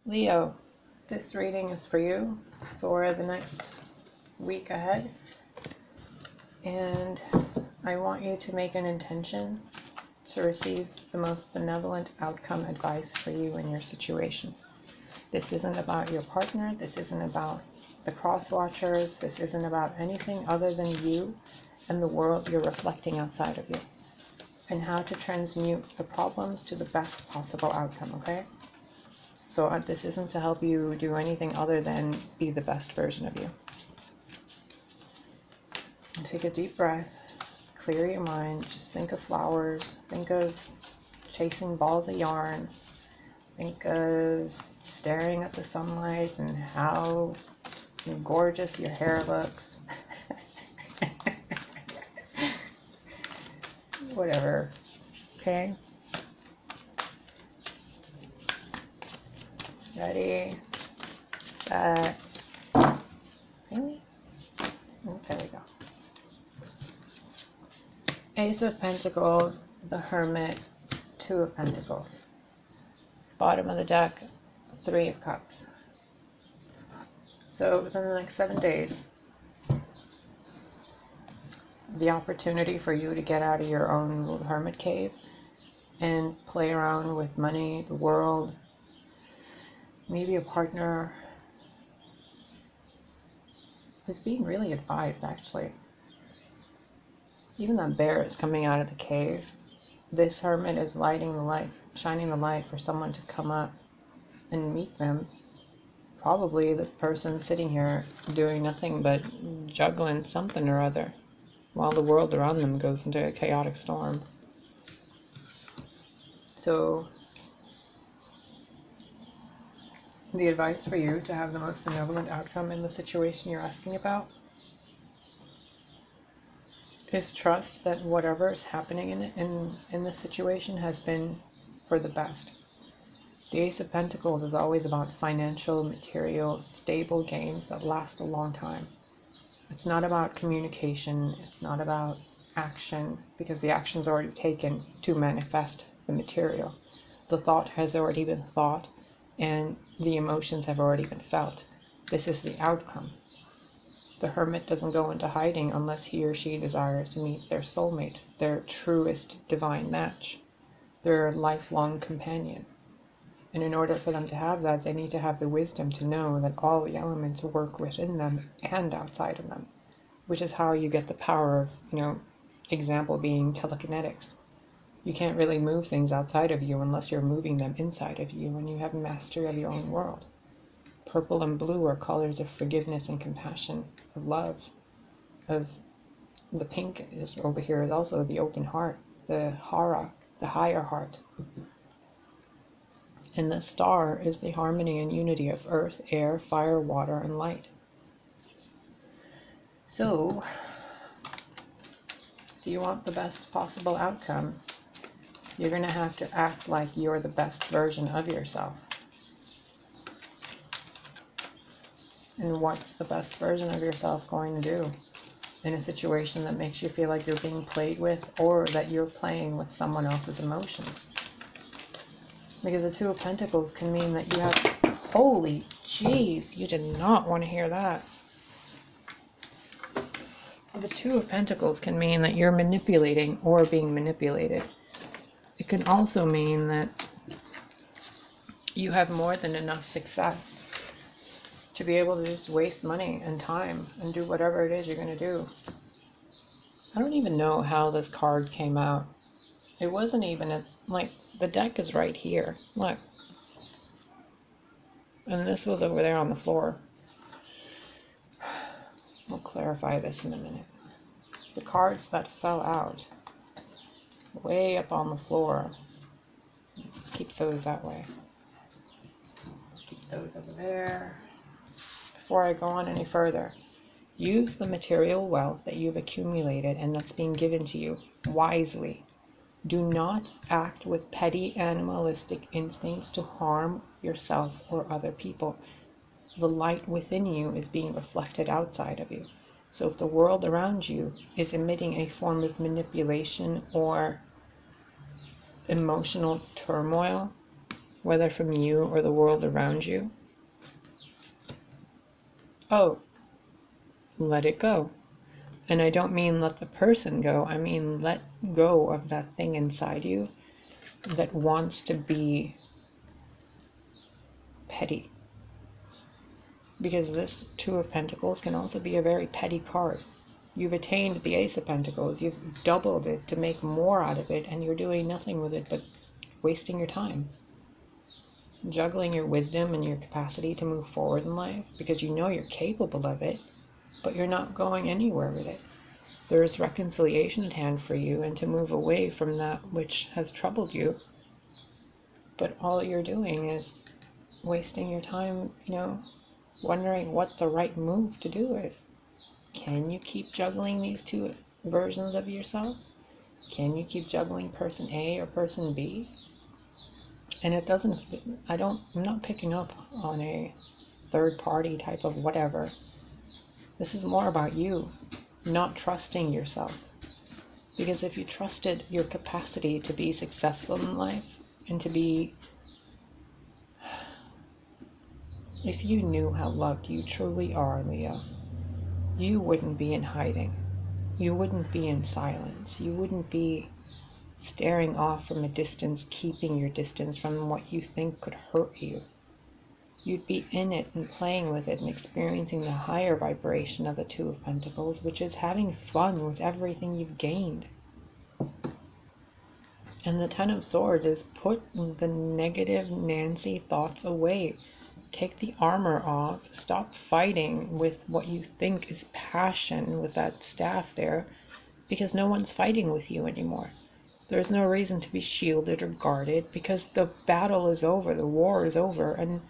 Leo, this reading is for you for the next week ahead, and I want you to make an intention to receive the most benevolent outcome advice for you in your situation. This isn't about your partner, this isn't about the cross watchers, this isn't about anything other than you and the world you're reflecting outside of you, and how to transmute the problems to the best possible outcome, okay? So this isn't to help you do anything other than be the best version of you. And take a deep breath, clear your mind, just think of flowers, think of chasing balls of yarn, think of staring at the sunlight and how gorgeous your hair looks. Whatever, okay? Ready, set, really? Okay, we go. Ace of Pentacles, the Hermit, Two of Pentacles. Bottom of the deck, Three of Cups. So within the next 7 days, the opportunity for you to get out of your own little hermit cave and play around with money, the world, maybe a partner, is being really advised, actually. Even that bear is coming out of the cave. This hermit is lighting the light, shining the light for someone to come up and meet them. Probably this person sitting here doing nothing but juggling something or other while the world around them goes into a chaotic storm. So the advice for you to have the most benevolent outcome in the situation you're asking about is trust that whatever is happening in the situation has been for the best. The Ace of Pentacles is always about financial, material, stable gains that last a long time. It's not about communication, it's not about action, because the action's already taken to manifest the material. The thought has already been thought, and the emotions have already been felt. This is the outcome. The hermit doesn't go into hiding unless he or she desires to meet their soulmate, their truest divine match, their lifelong companion. And in order for them to have that, they need to have the wisdom to know that all the elements work within them and outside of them, which is how you get the power of, example being telekinetics. You can't really move things outside of you unless you're moving them inside of you and you have mastery of your own world. Purple and blue are colors of forgiveness and compassion, of love, of the pink is over here is also the open heart, the hara, the higher heart. And the star is the harmony and unity of earth, air, fire, water, and light. So, if you want the best possible outcome, you're going to have to act like you're the best version of yourself. And what's the best version of yourself going to do in a situation that makes you feel like you're being played with, or that you're playing with someone else's emotions? Because the Two of Pentacles can mean that you have, holy jeez, you did not want to hear that. The Two of Pentacles can mean that you're manipulating or being manipulated. It can also mean that you have more than enough success to be able to just waste money and time and do whatever it is you're going to do. I don't even know how this card came out. It wasn't even like, the deck is right here. Look. And this was over there on the floor. We'll clarify this in a minute. The cards that fell out way up on the floor, let's keep those that way. Let's keep those over there. Before I go on any further, use the material wealth that you've accumulated and that's being given to you wisely. Do not act with petty animalistic instincts to harm yourself or other people. The light within you is being reflected outside of you. So if the world around you is emitting a form of manipulation or emotional turmoil, whether from you or the world around you, oh, let it go. And I don't mean let the person go, I mean let go of that thing inside you that wants to be petty. Because this Two of Pentacles can also be a very petty card. You've attained the Ace of Pentacles, you've doubled it to make more out of it, and you're doing nothing with it but wasting your time. Juggling your wisdom and your capacity to move forward in life because you know you're capable of it, but you're not going anywhere with it. There is reconciliation at hand for you and to move away from that which has troubled you, but all you're doing is wasting your time, wondering what the right move to do is. Can you keep juggling these two versions of yourself? Can you keep juggling person A or person B? And it doesn't, I'm not picking up on a third party type of whatever. This is more about you not trusting yourself. Because if you trusted your capacity to be successful in life and to be, if you knew how loved you truly are, Leo, you wouldn't be in hiding. You wouldn't be in silence. You wouldn't be staring off from a distance, keeping your distance from what you think could hurt you. You'd be in it and playing with it and experiencing the higher vibration of the Two of Pentacles, which is having fun with everything you've gained. And the Ten of Swords is put the negative Nancy thoughts away. Take the armor off. Stop fighting with what you think is passion with that staff there, because no one's fighting with you anymore. There's no reason to be shielded or guarded because the battle is over, the war is over, and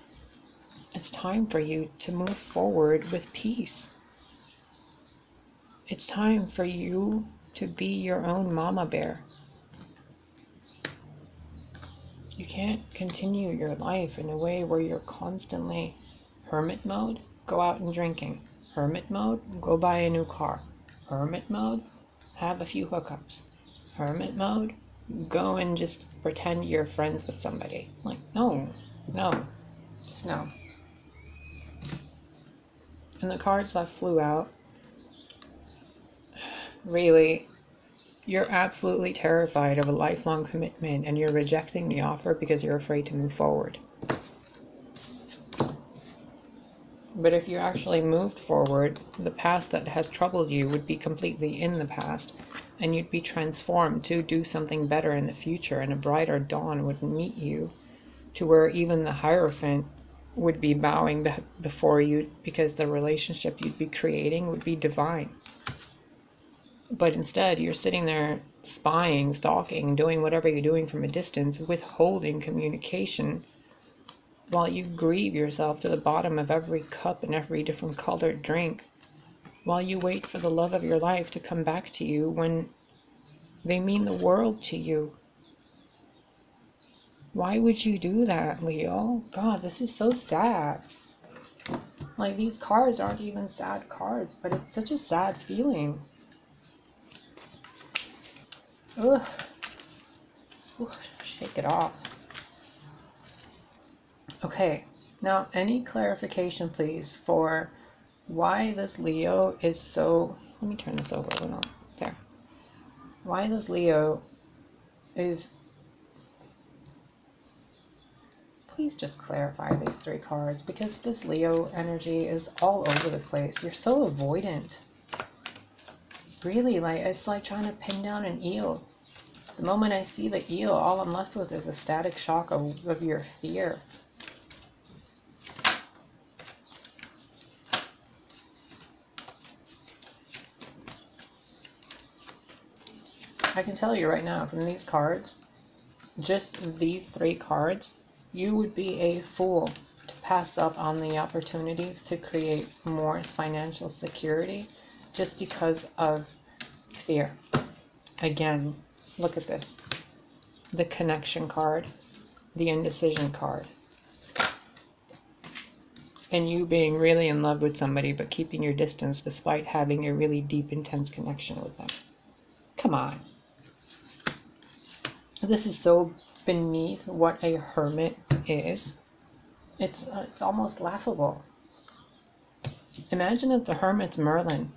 it's time for you to move forward with peace. It's time for you to be your own mama bear. You can't continue your life in a way where you're constantly hermit mode, go out and drinking. Hermit mode, go buy a new car. Hermit mode, have a few hookups. Hermit mode, go and just pretend you're friends with somebody. Like, no, just no. And the cards that flew out, really, you're absolutely terrified of a lifelong commitment and you're rejecting the offer because you're afraid to move forward. But if you actually moved forward, the past that has troubled you would be completely in the past, and you'd be transformed to do something better in the future, and a brighter dawn would meet you to where even the Hierophant would be bowing before you because the relationship you'd be creating would be divine. But instead, you're sitting there spying, stalking, doing whatever you're doing from a distance, withholding communication, while you grieve yourself to the bottom of every cup and every different colored drink, while you wait for the love of your life to come back to you when they mean the world to you. Why would you do that, Leo? God, this is so sad. Like, these cards aren't even sad cards, but it's such a sad feeling. Ugh. Ooh, shake it off. Okay, now any clarification, please, for why this Leo is so... Let me turn this over a little. There. Why this Leo is... Please just clarify these three cards, because this Leo energy is all over the place. You're so avoidant. Really, like, it's like trying to pin down an eel. The moment I see the eel, all I'm left with is a static shock of your fear. I can tell you right now, from these cards, just these three cards, you would be a fool to pass up on the opportunities to create more financial security just because of fear. Again, look at this. The connection card, the indecision card, and you being really in love with somebody but keeping your distance despite having a really deep, intense connection with them. Come on. This is so beneath what a hermit is, it's almost laughable. Imagine if the hermit's Merlin,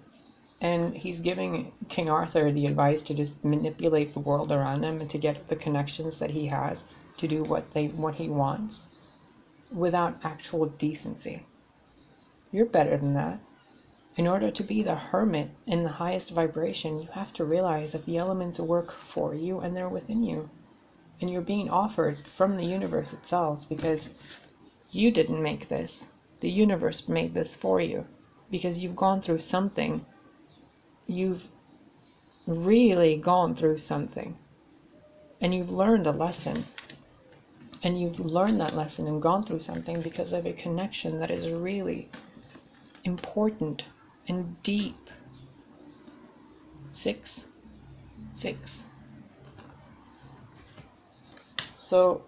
and he's giving King Arthur the advice to just manipulate the world around him and to get the connections that he has to do what he wants without actual decency. You're better than that. In order to be the hermit in the highest vibration, you have to realize that the elements work for you and they're within you. And you're being offered from the universe itself, because you didn't make this. The universe made this for you because you've gone through something. You've really gone through something. And you've learned a lesson. And you've learned that lesson and gone through something because of a connection that is really important and deep. 6, 6. So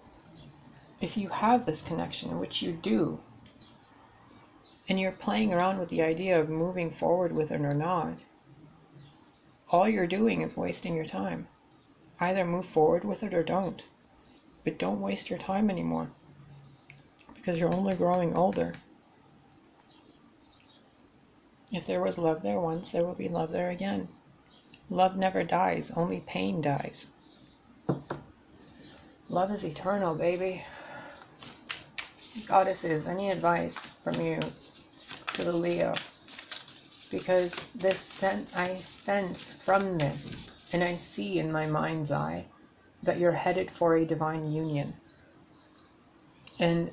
if you have this connection, which you do, and you're playing around with the idea of moving forward with it or not, all you're doing is wasting your time. Either move forward with it or don't. But don't waste your time anymore, because you're only growing older. If there was love there once, there will be love there again. Love never dies, only pain dies. Love is eternal, baby. Goddesses, any advice from you to the Leo? Because I sense from this, and I see in my mind's eye, that you're headed for a divine union. And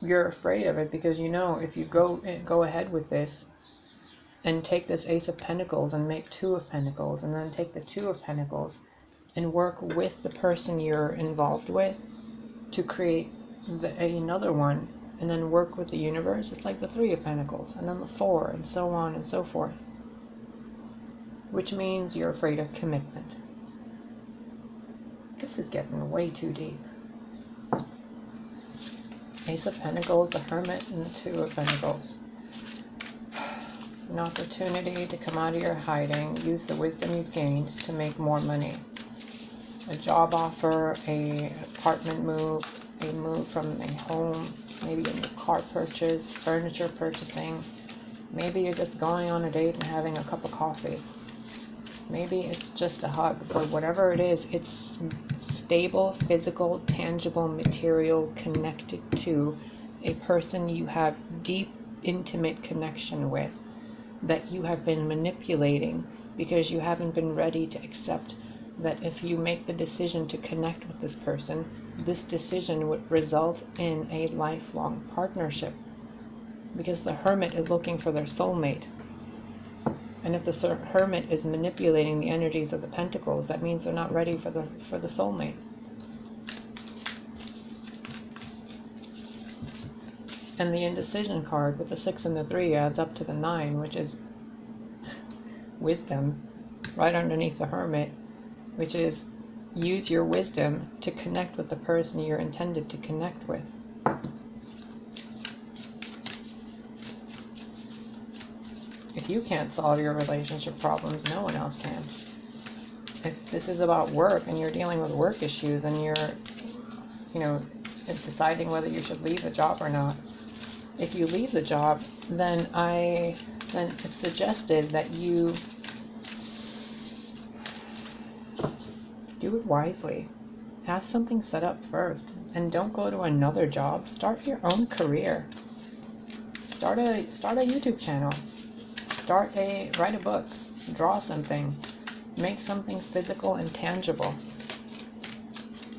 you're afraid of it because you know if you go ahead with this and take this Ace of Pentacles and make 2 of Pentacles, and then take the 2 of Pentacles and work with the person you're involved with to create another one, and then work with the universe, it's like the 3 of Pentacles, and then the 4, and so on and so forth. Which means you're afraid of commitment. This is getting way too deep. Ace of Pentacles, the Hermit, and the 2 of Pentacles. An opportunity to come out of your hiding, use the wisdom you've gained to make more money. A job offer, a apartment move, a move from a home, maybe a new car purchase, furniture purchasing. Maybe you're just going on a date and having a cup of coffee. Maybe it's just a hug, but whatever it is, it's stable, physical, tangible, material, connected to a person you have deep, intimate connection with, that you have been manipulating because you haven't been ready to accept that if you make the decision to connect with this person, this decision would result in a lifelong partnership. Because the Hermit is looking for their soulmate. And if the Hermit is manipulating the energies of the Pentacles, that means they're not ready for the soulmate. And the indecision card with the 6 and the 3 adds up to the 9, which is wisdom, right underneath the Hermit, which is use your wisdom to connect with the person you're intended to connect with. If you can't solve your relationship problems, no one else can. If this is about work and you're dealing with work issues and you're, deciding whether you should leave the job or not, if you leave the job, then it's suggested that you do it wisely. Have something set up first, and don't go to another job. Start your own career. Start a YouTube channel. Write a book. Draw something. Make something physical and tangible.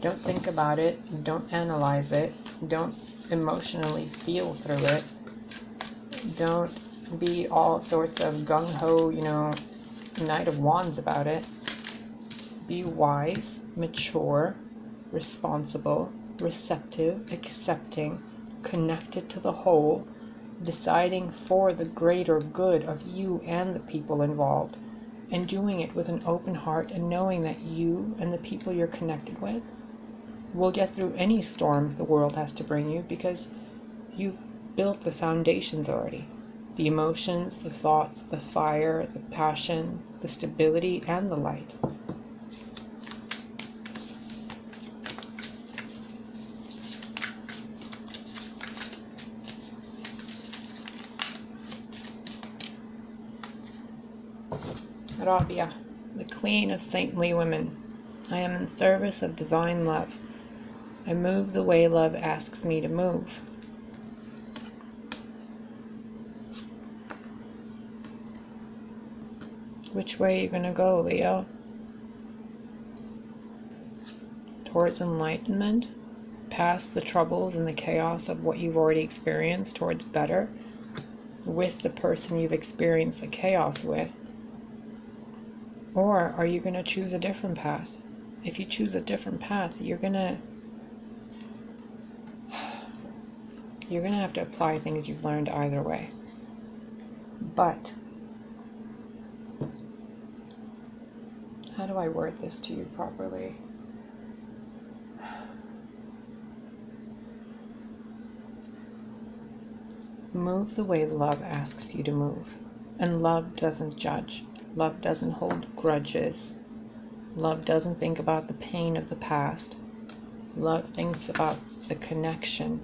Don't think about it. Don't analyze it. Don't emotionally feel through it. Don't be all sorts of gung-ho, Knight of Wands about it. Be wise, mature, responsible, receptive, accepting, connected to the whole, deciding for the greater good of you and the people involved, and doing it with an open heart and knowing that you and the people you're connected with will get through any storm the world has to bring you, because you've built the foundations already. The emotions, the thoughts, the fire, the passion, the stability, and the light. Rabia, the queen of saintly women. I am in service of divine love. I move the way love asks me to move. Which way are you going to go, Leo? Towards enlightenment? Past the troubles and the chaos of what you've already experienced, towards better? With the person you've experienced the chaos with? Or are you going to choose a different path? If you choose a different path, you're going to have to apply things you've learned either way. But how do I word this to you properly? Move the way love asks you to move. And love doesn't judge. Love doesn't hold grudges. Love doesn't think about the pain of the past. Love thinks about the connection.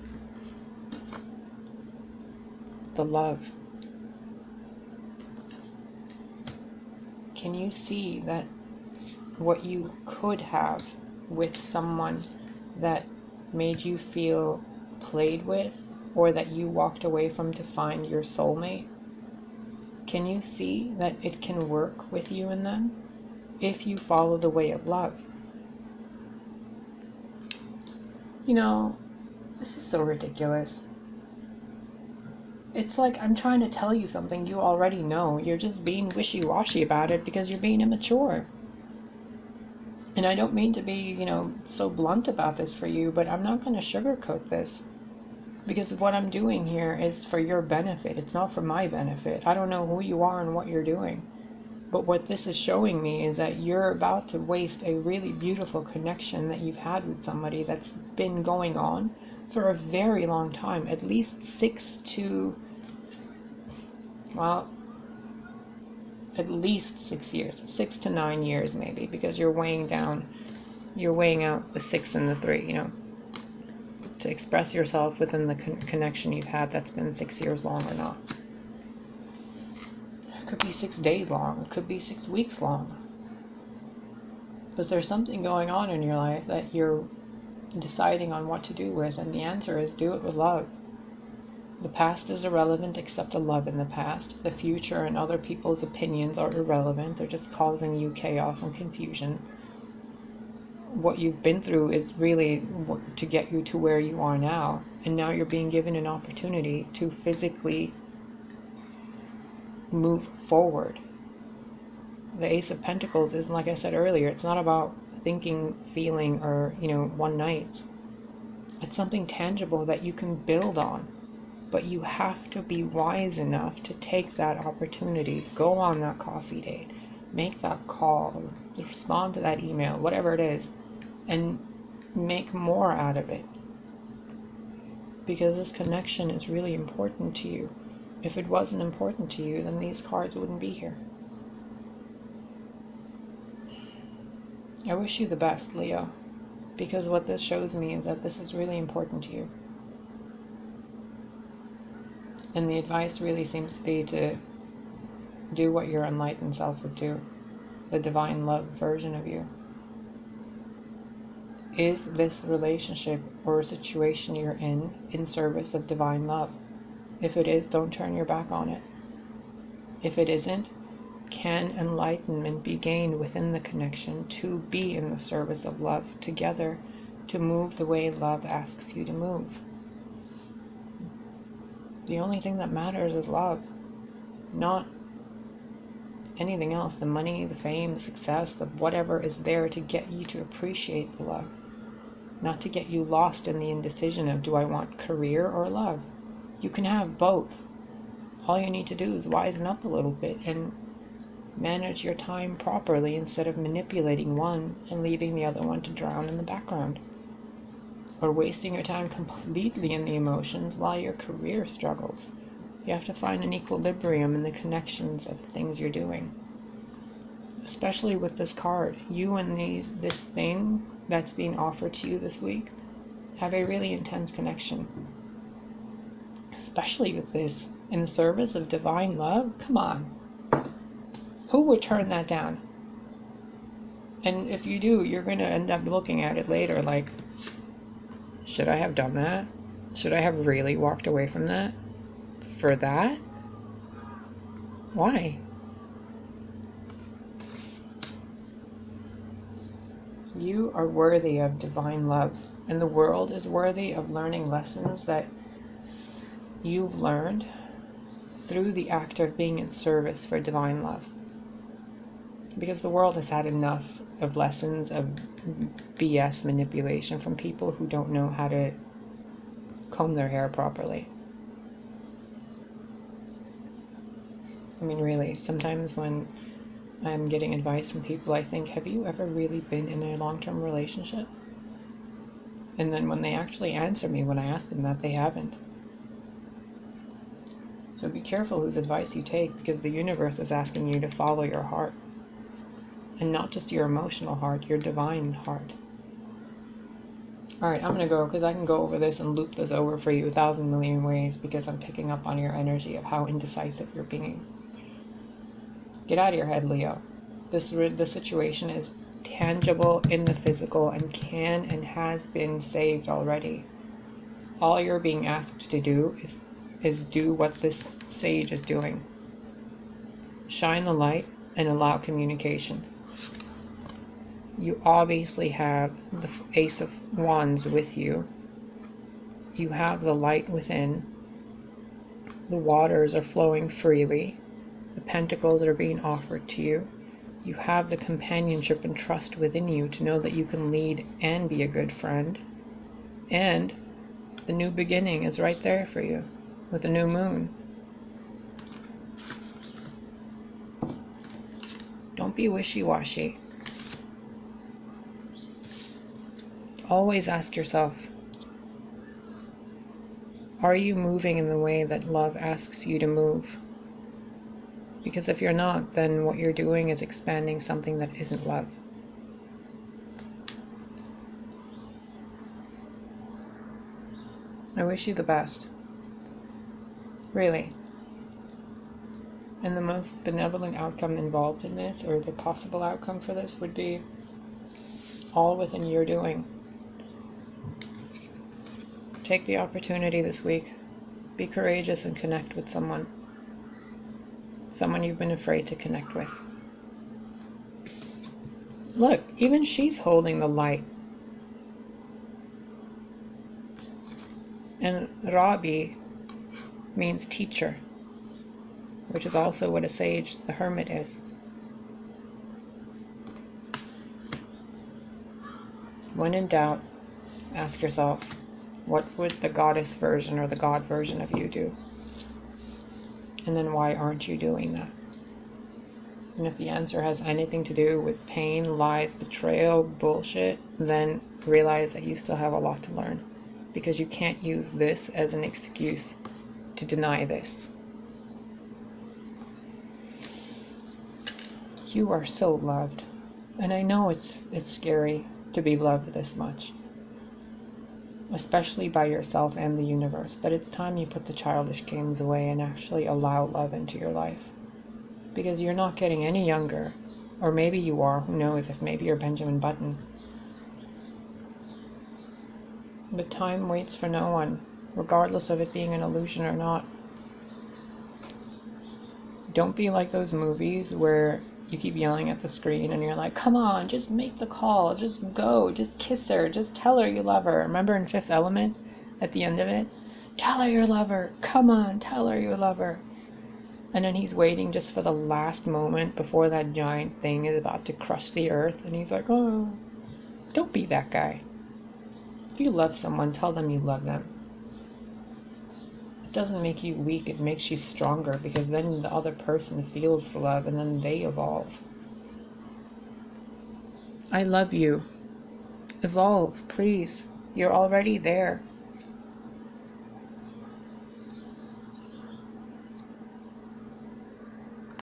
The love. Can you see that what you could have with someone that made you feel played with, or that you walked away from to find your soulmate? Can you see that it can work with you and them if you follow the way of love? You know, this is so ridiculous. It's like I'm trying to tell you something you already know. You're just being wishy-washy about it because you're being immature. And I don't mean to be, so blunt about this for you, but I'm not going to sugarcoat this. Because what I'm doing here is for your benefit. It's not for my benefit. I don't know who you are and what you're doing. But what this is showing me is that you're about to waste a really beautiful connection that you've had with somebody that's been going on for a very long time. At least 6 years. 6 to 9 years maybe. Because you're weighing out the 6 and the 3, to express yourself within the connection you've had that's been 6 years long or not. It could be 6 days long. It could be 6 weeks long. But there's something going on in your life that you're deciding on what to do with, and the answer is do it with love. The past is irrelevant except the love in the past. The future and other people's opinions are irrelevant. They're just causing you chaos and confusion. What you've been through is really to get you to where you are now, and now you're being given an opportunity to physically move forward. The Ace of Pentacles is, like I said earlier, it's not about thinking, feeling, or one night. It's something tangible that you can build on, but you have to be wise enough to take that opportunity, go on that coffee date, make that call, respond to that email, whatever it is, and make more out of it. Because this connection is really important to you. If it wasn't important to you, then these cards wouldn't be here. I wish you the best, Leo, because what this shows me is that this is really important to you. And the advice really seems to be to do what your enlightened self would do, the divine love version of you. Is this relationship or situation you're in service of divine love? If it is, don't turn your back on it. If it isn't, can enlightenment be gained within the connection to be in the service of love together, to move the way love asks you to move? The only thing that matters is love, not anything else. The money, the fame, the success, the whatever is there to get you to appreciate the love, not to get you lost in the indecision of, do I want career or love? You can have both. All you need to do is wisen up a little bit and manage your time properly instead of manipulating one and leaving the other one to drown in the background, or wasting your time completely in the emotions while your career struggles. You have to find an equilibrium in the connections of the things you're doing. Especially with this card, you and this thing that's being offered to you this week have a really intense connection. Especially with this, in the service of divine love. Come on. Who would turn that down? And if you do, you're going to end up looking at it later like, should I have done that? Should I have really walked away from that? For that? Why? You are worthy of divine love, and the world is worthy of learning lessons that you've learned through the act of being in service for divine love. Because the world has had enough of lessons of BS manipulation from people who don't know how to comb their hair properly. I mean, really, sometimes when I'm getting advice from people, I think, have you ever really been in a long-term relationship? And then when they actually answer me when I ask them that, they haven't. So be careful whose advice you take, because the universe is asking you to follow your heart. And not just your emotional heart, your divine heart. Alright, I'm going to go, because I can go over this and loop this over for you 1,000 million ways, because I'm picking up on your energy of how indecisive you're being. Get out of your head, Leo. The situation is tangible in the physical and can and has been saved already. All you're being asked to do is do what this sage is doing. Shine the light and allow communication. You obviously have the Ace of Wands with you. You have the light within. The waters are flowing freely. The pentacles are being offered to you. You have the companionship and trust within you to know that you can lead and be a good friend. And the new beginning is right there for you with the new moon. Don't be wishy-washy. Always ask yourself, are you moving in the way that love asks you to move? Because if you're not, then what you're doing is expanding something that isn't love. I wish you the best. Really. And the most benevolent outcome involved in this, or the possible outcome for this, would be all within your doing. Take the opportunity this week. Be courageous and connect with someone. Someone you've been afraid to connect with. Look, even she's holding the light. And Rabi means teacher, which is also what a sage, the hermit, is. When in doubt, ask yourself, what would the goddess version or the god version of you do? And then why aren't you doing that? And if the answer has anything to do with pain, lies, betrayal, bullshit, then realize that you still have a lot to learn, because you can't use this as an excuse to deny this. You are so loved. And I know it's scary to be loved this much, especially by yourself and the universe, but it's time you put the childish games away and actually allow love into your life. Because you're not getting any younger, or maybe you are, who knows, if maybe you're Benjamin Button. But time waits for no one, regardless of it being an illusion or not. Don't be like those movies where you keep yelling at the screen and you're like, come on, just make the call, just go, just kiss her, just tell her you love her. Remember in Fifth Element, at the end of it? Tell her you love her, come on, tell her you love her. And then he's waiting just for the last moment before that giant thing is about to crush the earth, and he's like, oh, don't be that guy. If you love someone, tell them you love them. It doesn't make you weak, it makes you stronger, because then the other person feels the love and then they evolve. I love you. Evolve, please. You're already there.